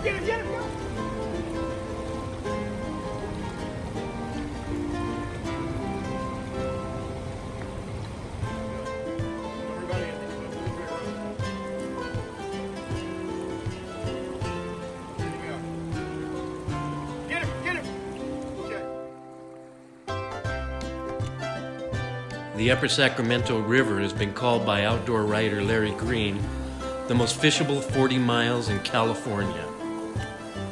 get him, go! The Upper Sacramento River has been called by outdoor writer Larry Green the most fishable 40 miles in California.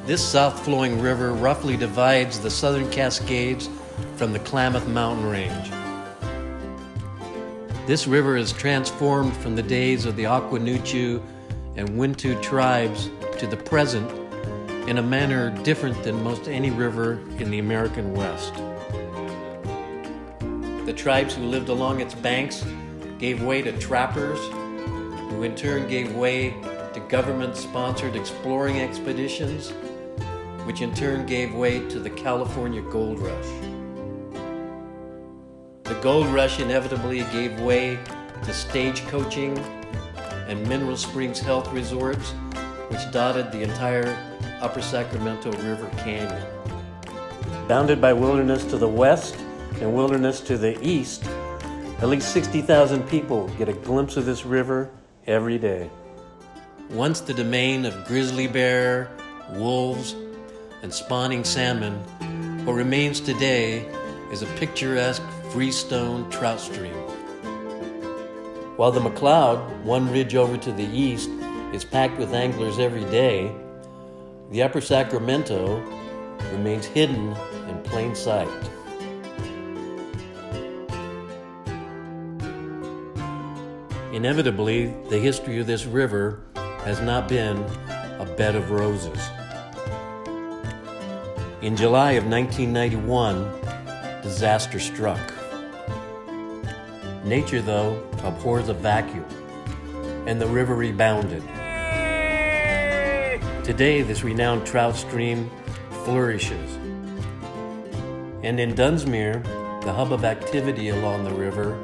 This south-flowing river roughly divides the southern Cascades from the Klamath Mountain Range. This river is transformed from the days of the Aquanuchu and Wintu tribes to the present in a manner different than most any river in the American West. The tribes who lived along its banks gave way to trappers, who in turn gave way to government-sponsored exploring expeditions, which in turn gave way to the California Gold Rush. The Gold Rush inevitably gave way to stagecoaching and Mineral Springs health resorts, which dotted the entire Upper Sacramento River Canyon. Bounded by wilderness to the west and wilderness to the east, at least 60,000 people get a glimpse of this river every day. Once the domain of grizzly bear, wolves, and spawning salmon, what remains today is a picturesque freestone trout stream. While the McCloud, one ridge over to the east, is packed with anglers every day, the Upper Sacramento remains hidden in plain sight. Inevitably, the history of this river has not been a bed of roses. In July of 1991, disaster struck. Nature, though, abhors a vacuum, and the river rebounded. Today, this renowned trout stream flourishes. And in Dunsmuir, the hub of activity along the river,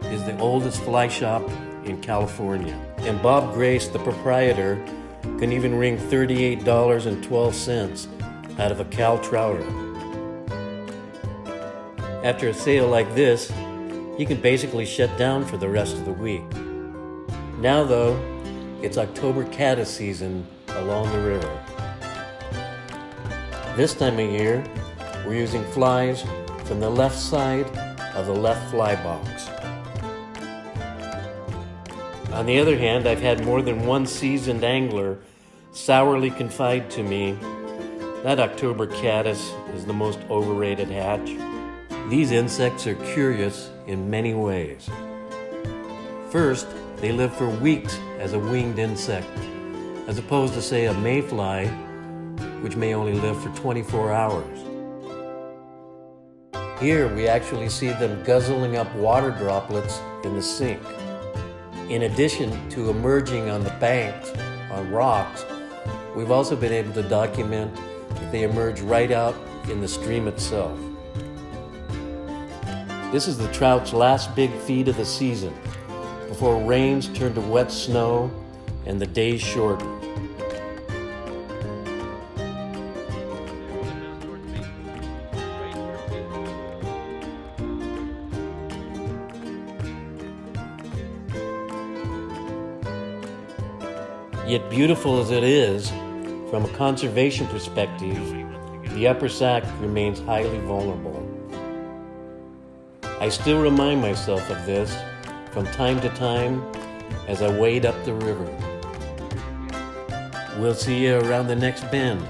is the oldest fly shop in California. And Bob Grace, the proprietor, can even wring $38.12 out of a Cal Trouter. After a sale like this, he can basically shut down for the rest of the week. Now though, it's October caddis season along the river. This time of year, we're using flies from the left side of the left fly box. On the other hand, I've had more than one seasoned angler sourly confide to me that October caddis is the most overrated hatch. These insects are curious in many ways. First, they live for weeks as a winged insect, as opposed to, say, a mayfly, which may only live for 24 hours. Here, we actually see them guzzling up water droplets in the sink. In addition to emerging on the banks, on rocks, we've also been able to document that they emerge right out in the stream itself. This is the trout's last big feed of the season, before rains turn to wet snow and the days shorten. Yet beautiful as it is, from a conservation perspective, the Upper Sac remains highly vulnerable. I still remind myself of this from time to time as I wade up the river. We'll see you around the next bend.